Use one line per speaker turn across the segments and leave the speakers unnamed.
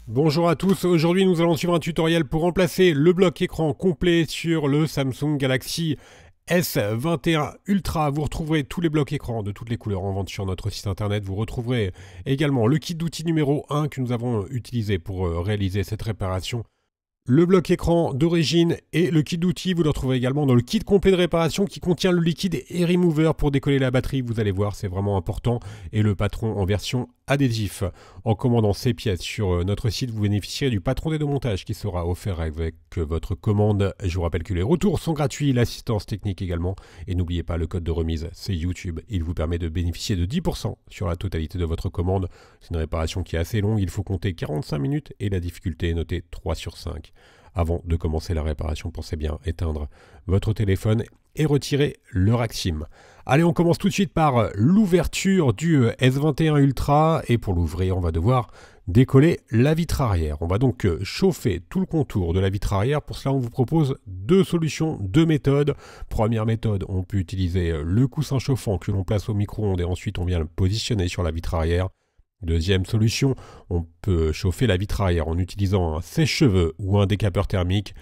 Bonjour à tous, aujourd'hui nous allons suivre un tutoriel pour remplacer le bloc écran complet sur le Samsung Galaxy S21 Ultra. Vous retrouverez tous les blocs écrans de toutes les couleurs en vente sur notre site internet. Vous retrouverez également le kit d'outils numéro 1 que nous avons utilisé pour réaliser cette réparation. Le bloc écran d'origine et le kit d'outils, vous le retrouvez également dans le kit complet de réparation qui contient le liquide et remover pour décoller la batterie. Vous allez voir, c'est vraiment important. Et le patron en version adhésif. En commandant ces pièces sur notre site, vous bénéficierez du patron des démontages qui sera offert avec votre commande. Je vous rappelle que les retours sont gratuits, l'assistance technique également. Et n'oubliez pas, le code de remise, c'est YouTube. Il vous permet de bénéficier de 10% sur la totalité de votre commande. C'est une réparation qui est assez longue, il faut compter 45 minutes et la difficulté est notée 3 sur 5. Avant de commencer la réparation, pensez bien éteindre votre téléphone et retirer le rack SIM. Allez, on commence tout de suite par l'ouverture du S21 Ultra et pour l'ouvrir, on va devoir décoller la vitre arrière. On va donc chauffer tout le contour de la vitre arrière. Pour cela, on vous propose deux solutions, deux méthodes. Première méthode, on peut utiliser le coussin chauffant que l'on place au micro-ondes et ensuite on vient le positionner sur la vitre arrière. Deuxième solution, on peut chauffer la vitre arrière en utilisant un sèche-cheveux ou un décapeur thermique.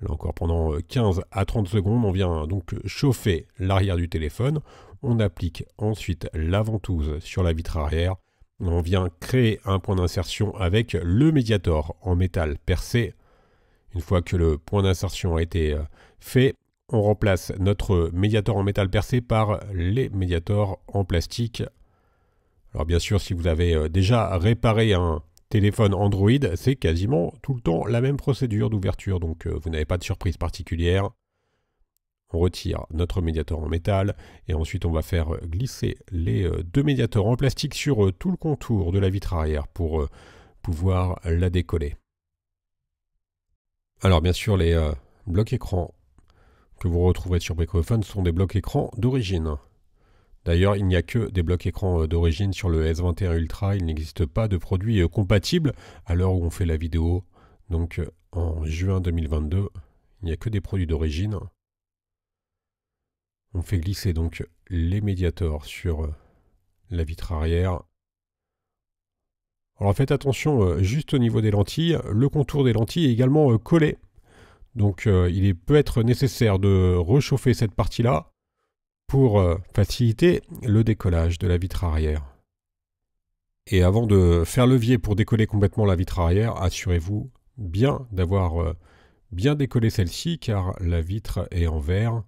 Là encore, pendant 15 à 30 secondes, on vient donc chauffer l'arrière du téléphone. On applique ensuite la ventouse sur la vitre arrière. On vient créer un point d'insertion avec le médiator en métal percé. Une fois que le point d'insertion a été fait, on remplace notre médiator en métal percé par les médiators en plastique. Alors bien sûr, si vous avez déjà réparé un téléphone Android, c'est quasiment tout le temps la même procédure d'ouverture, donc vous n'avez pas de surprise particulière. On retire notre médiator en métal et ensuite on va faire glisser les deux médiators en plastique sur tout le contour de la vitre arrière pour pouvoir la décoller. Alors bien sûr, les blocs écrans que vous retrouverez sur Bricophone sont des blocs écrans d'origine. D'ailleurs, il n'y a que des blocs écrans d'origine sur le S21 Ultra. Il n'existe pas de produits compatibles à l'heure où on fait la vidéo. Donc en juin 2022, il n'y a que des produits d'origine. On fait glisser donc les médiators sur la vitre arrière. Alors faites attention juste au niveau des lentilles. Le contour des lentilles est également collé. Donc il peut être nécessaire de réchauffer cette partie-là pour faciliter le décollage de la vitre arrière. Et avant de faire levier pour décoller complètement la vitre arrière, assurez-vous bien d'avoir bien décollé celle-ci car la vitre est en verre.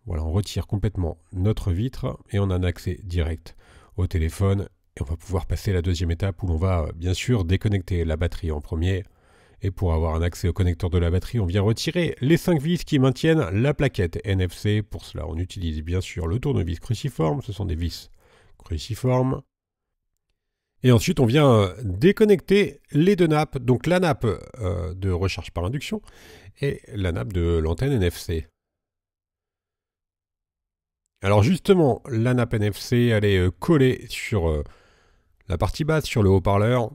Voilà, on retire complètement notre vitre et on a un accès direct au téléphone et on va pouvoir passer à la deuxième étape où l'on va bien sûr déconnecter la batterie en premier. Et pour avoir un accès au connecteur de la batterie, on vient retirer les 5 vis qui maintiennent la plaquette NFC. Pour cela, on utilise bien sûr le tournevis cruciforme. Ce sont des vis cruciformes. Et ensuite, on vient déconnecter les deux nappes. Donc la nappe de recharge par induction et la nappe de l'antenne NFC. Alors justement, la nappe NFC, elle est collée sur la partie basse, sur le haut-parleur,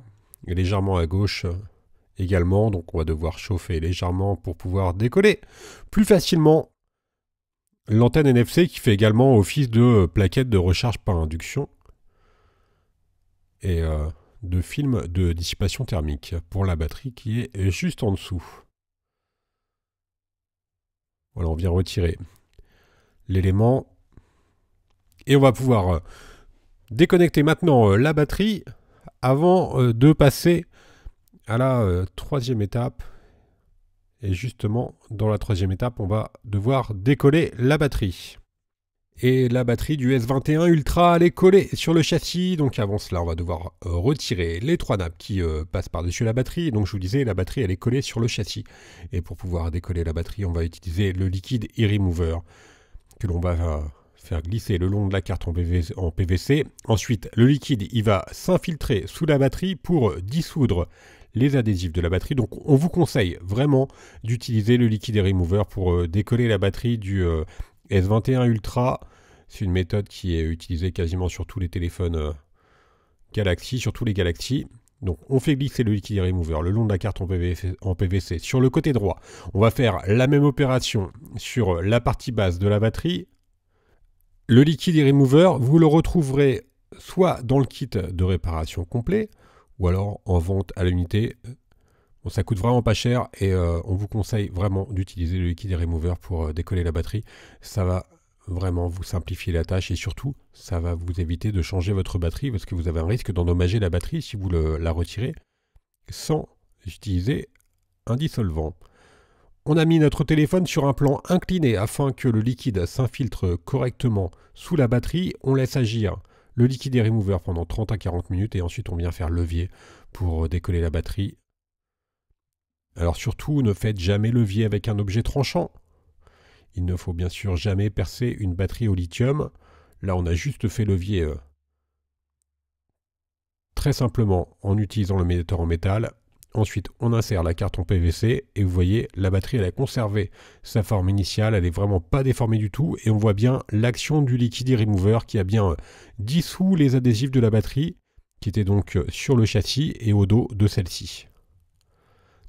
et légèrement à gauche également, donc on va devoir chauffer légèrement pour pouvoir décoller plus facilement l'antenne NFC qui fait également office de plaquette de recharge par induction et de film de dissipation thermique pour la batterie qui est juste en dessous. Voilà, on vient retirer l'élément et on va pouvoir déconnecter maintenant la batterie avant de passer à la troisième étape. Et justement, dans la troisième étape, on va devoir décoller la batterie. Et la batterie du S21 Ultra, elle est collée sur le châssis. Donc avant cela, on va devoir retirer les trois nappes qui passent par-dessus la batterie. Donc je vous disais, la batterie, elle est collée sur le châssis. Et pour pouvoir décoller la batterie, on va utiliser le liquide e-remover que l'on va faire glisser le long de la carte en PVC. Ensuite, le liquide, il va s'infiltrer sous la batterie pour dissoudre les adhésifs de la batterie. Donc on vous conseille vraiment d'utiliser le liquide remover pour décoller la batterie du S21 Ultra. C'est une méthode qui est utilisée quasiment sur tous les téléphones Galaxy, sur tous les Galaxy. Donc on fait glisser le liquide remover le long de la carte en PVC sur le côté droit. On va faire la même opération sur la partie basse de la batterie. Le liquide remover, vous le retrouverez soit dans le kit de réparation complet, ou alors en vente à l'unité. Bon, ça coûte vraiment pas cher et on vous conseille vraiment d'utiliser le liquide remover pour décoller la batterie. Ça va vraiment vous simplifier la tâche et surtout ça va vous éviter de changer votre batterie parce que vous avez un risque d'endommager la batterie si vous la retirez sans utiliser un dissolvant. On a mis notre téléphone sur un plan incliné afin que le liquide s'infiltre correctement sous la batterie. On laisse agir le liquide remover pendant 30 à 40 minutes et ensuite on vient faire levier pour décoller la batterie. Alors surtout, ne faites jamais levier avec un objet tranchant. Il ne faut bien sûr jamais percer une batterie au lithium. Là, on a juste fait levier très simplement en utilisant le médiateur en métal. Ensuite, on insère la carte en PVC et vous voyez, la batterie, elle a conservé sa forme initiale. Elle n'est vraiment pas déformée du tout et on voit bien l'action du liquide remover qui a bien dissous les adhésifs de la batterie qui étaient donc sur le châssis et au dos de celle-ci.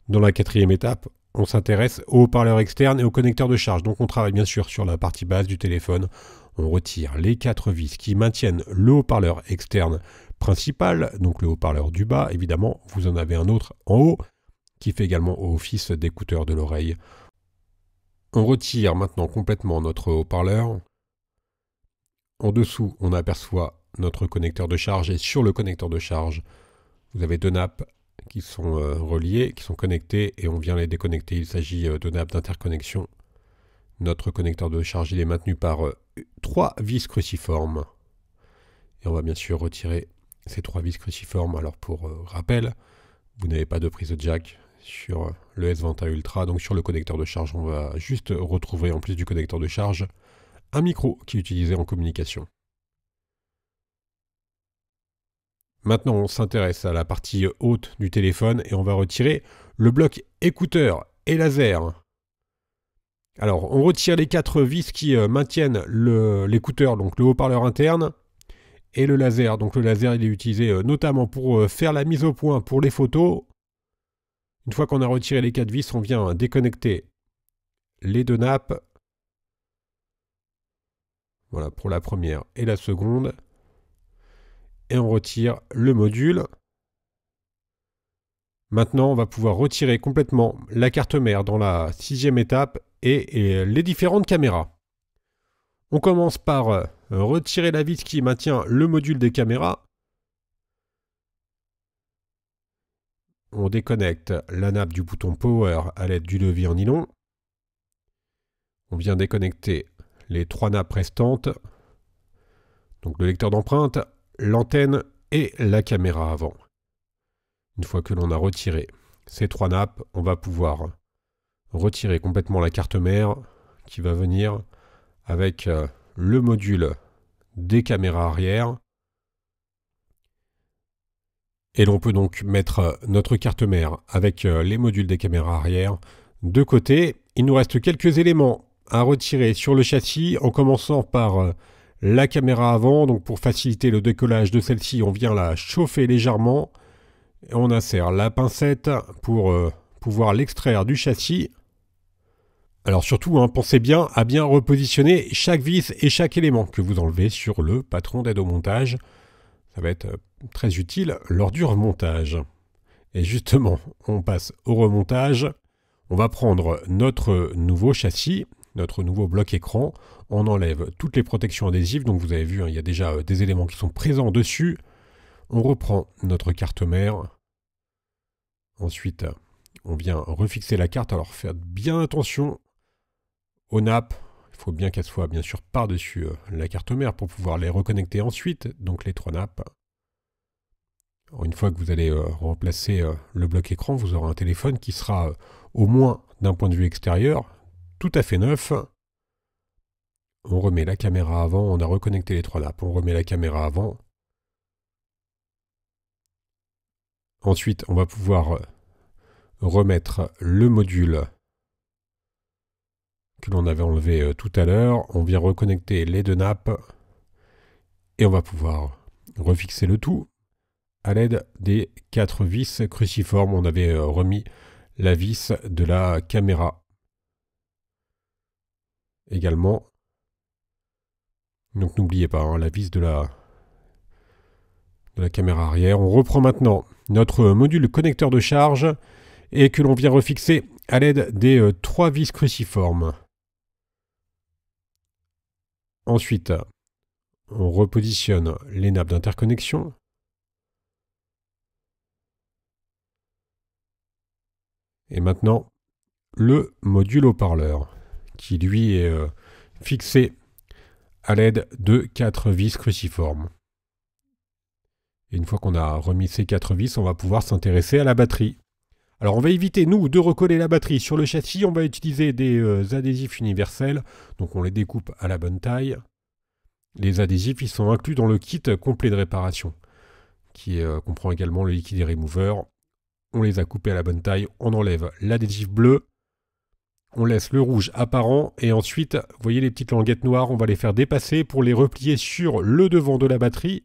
Dans la quatrième étape, on s'intéresse aux haut-parleurs externes et aux connecteurs de charge. Donc on travaille bien sûr sur la partie basse du téléphone. On retire les 4 vis qui maintiennent le haut-parleur externe principal, donc le haut-parleur du bas. Évidemment, vous en avez un autre en haut qui fait également office d'écouteur de l'oreille. On retire maintenant complètement notre haut-parleur. En dessous, on aperçoit notre connecteur de charge et sur le connecteur de charge, vous avez 2 nappes qui sont reliés, qui sont connectés et on vient les déconnecter. Il s'agit de nappes d'interconnexion. Notre connecteur de charge il est maintenu par 3 vis cruciformes. Et on va bien sûr retirer ces 3 vis cruciformes. Alors pour rappel, vous n'avez pas de prise de jack sur le S21 Ultra. Donc sur le connecteur de charge, on va juste retrouver en plus du connecteur de charge un micro qui est utilisé en communication. Maintenant, on s'intéresse à la partie haute du téléphone et on va retirer le bloc écouteur et laser. Alors, on retire les 4 vis qui maintiennent l'écouteur, donc le haut-parleur interne, et le laser. Donc le laser, il est utilisé notamment pour faire la mise au point pour les photos. Une fois qu'on a retiré les 4 vis, on vient déconnecter les 2 nappes. Voilà, pour la première et la seconde. Et on retire le module. Maintenant, on va pouvoir retirer complètement la carte mère dans la 6e étape et les différentes caméras. On commence par retirer la vis qui maintient le module des caméras. On déconnecte la nappe du bouton Power à l'aide du levier en nylon. On vient déconnecter les 3 nappes restantes. Donc le lecteur d'empreinte, l'antenne et la caméra avant. Une fois que l'on a retiré ces 3 nappes, on va pouvoir retirer complètement la carte mère qui va venir avec le module des caméras arrière. Et l'on peut donc mettre notre carte mère avec les modules des caméras arrière de côté. Il nous reste quelques éléments à retirer sur le châssis en commençant par la caméra avant. Donc pour faciliter le décollage de celle-ci, on vient la chauffer légèrement. Et on insère la pincette pour pouvoir l'extraire du châssis. Alors surtout, pensez bien à bien repositionner chaque vis et chaque élément que vous enlevez sur le patron d'aide au montage. Ça va être très utile lors du remontage. Et justement, on passe au remontage. On va prendre notre nouveau châssis, notre nouveau bloc écran. On enlève toutes les protections adhésives. Donc vous avez vu, il y a déjà des éléments qui sont présents dessus. On reprend notre carte mère. Ensuite, on vient refixer la carte. Alors faites bien attention aux nappes. Il faut bien qu'elles soient bien sûr par-dessus la carte mère pour pouvoir les reconnecter ensuite. Donc les 3 nappes. Alors, une fois que vous allez remplacer le bloc écran, vous aurez un téléphone qui sera au moins d'un point de vue extérieur tout à fait neuf. On remet la caméra avant, on a reconnecté les 3 nappes, on remet la caméra avant. Ensuite, on va pouvoir remettre le module que l'on avait enlevé tout à l'heure. On vient reconnecter les 2 nappes et on va pouvoir refixer le tout à l'aide des 4 vis cruciformes. On avait remis la vis de la caméra également. Donc n'oubliez pas, la vis de de la caméra arrière. On reprend maintenant notre module connecteur de charge et que l'on vient refixer à l'aide des 3 vis cruciformes. Ensuite, on repositionne les nappes d'interconnexion. Et maintenant, le module haut-parleur, qui lui est fixé à l'aide de 4 vis cruciformes. Et une fois qu'on a remis ces 4 vis, on va pouvoir s'intéresser à la batterie. Alors on va éviter, nous, de recoller la batterie sur le châssis. On va utiliser des adhésifs universels. Donc on les découpe à la bonne taille. Les adhésifs, ils sont inclus dans le kit complet de réparation, qui comprend également le liquide remover. On les a coupés à la bonne taille. On enlève l'adhésif bleu. On laisse le rouge apparent. Et ensuite, vous voyez les petites languettes noires, on va les faire dépasser pour les replier sur le devant de la batterie.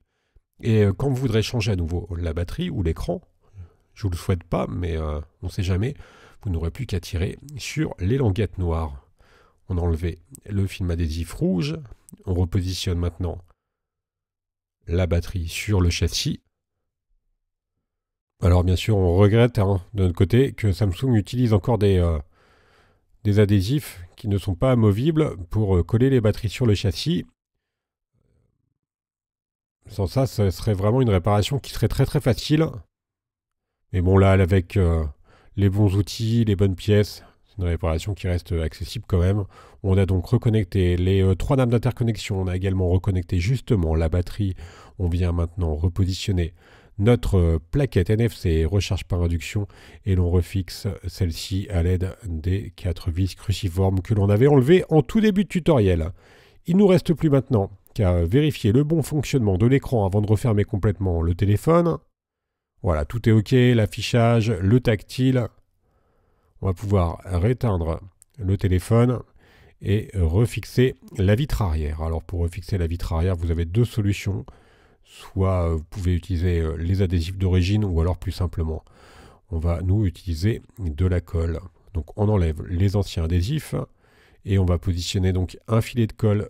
Et quand vous voudrez changer à nouveau la batterie ou l'écran, je ne vous le souhaite pas, mais on ne sait jamais, vous n'aurez plus qu'à tirer sur les languettes noires. On a enlevé le film adhésif rouge. On repositionne maintenant la batterie sur le châssis. Alors bien sûr, on regrette de notre côté que Samsung utilise encore des adhésifs qui ne sont pas amovibles pour coller les batteries sur le châssis. Sans ça, ce serait vraiment une réparation qui serait très très facile. Mais bon là, avec les bons outils, les bonnes pièces, c'est une réparation qui reste accessible quand même. On a donc reconnecté les 3 nappes d'interconnexion. On a également reconnecté justement la batterie. On vient maintenant repositionner notre plaquette NFC recharge par induction et l'on refixe celle-ci à l'aide des 4 vis cruciformes que l'on avait enlevées en tout début de tutoriel. Il ne nous reste plus maintenant qu'à vérifier le bon fonctionnement de l'écran avant de refermer complètement le téléphone. Voilà, tout est OK, l'affichage, le tactile. On va pouvoir réteindre le téléphone et refixer la vitre arrière. Alors pour refixer la vitre arrière, vous avez 2 solutions. Soit vous pouvez utiliser les adhésifs d'origine ou alors plus simplement, on va nous utiliser de la colle. Donc on enlève les anciens adhésifs et on va positionner donc un filet de colle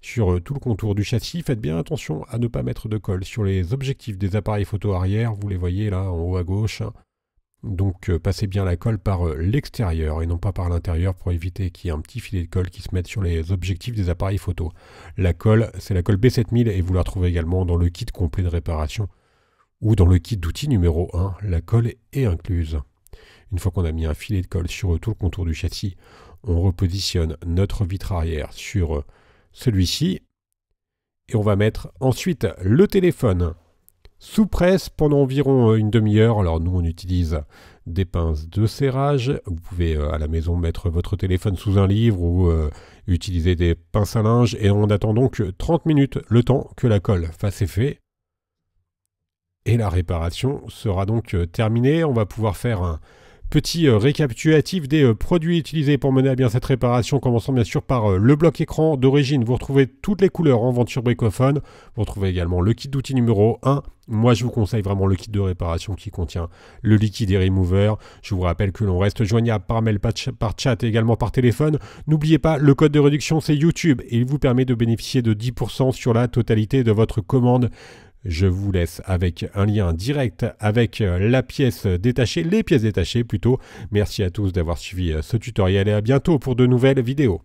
sur tout le contour du châssis. Faites bien attention à ne pas mettre de colle sur les objectifs des appareils photo arrière. Vous les voyez là en haut à gauche. Donc passez bien la colle par l'extérieur et non pas par l'intérieur pour éviter qu'il y ait un petit filet de colle qui se mette sur les objectifs des appareils photo. La colle, c'est la colle B7000 et vous la retrouvez également dans le kit complet de réparation ou dans le kit d'outils numéro 1. La colle est incluse. Une fois qu'on a mis un filet de colle sur tout le contour du châssis, on repositionne notre vitre arrière sur celui-ci et on va mettre ensuite le téléphone sous presse pendant environ une demi-heure. Alors nous on utilise des pinces de serrage. Vous pouvez à la maison mettre votre téléphone sous un livre ou utiliser des pinces à linge et on attend donc 30 minutes, le temps que la colle fasse effet. Et la réparation sera donc terminée. On va pouvoir faire un petit récapitulatif des produits utilisés pour mener à bien cette réparation, commençant bien sûr par le bloc écran d'origine. Vous retrouvez toutes les couleurs en vente sur Bricophone. Vous retrouvez également le kit d'outils numéro 1. Moi, je vous conseille vraiment le kit de réparation qui contient le liquide et remover. Je vous rappelle que l'on reste joignable par mail, par chat et également par téléphone. N'oubliez pas, le code de réduction, c'est YouTube et il vous permet de bénéficier de 10% sur la totalité de votre commande. Je vous laisse avec un lien direct avec la pièce détachée, les pièces détachées plutôt. Merci à tous d'avoir suivi ce tutoriel et à bientôt pour de nouvelles vidéos.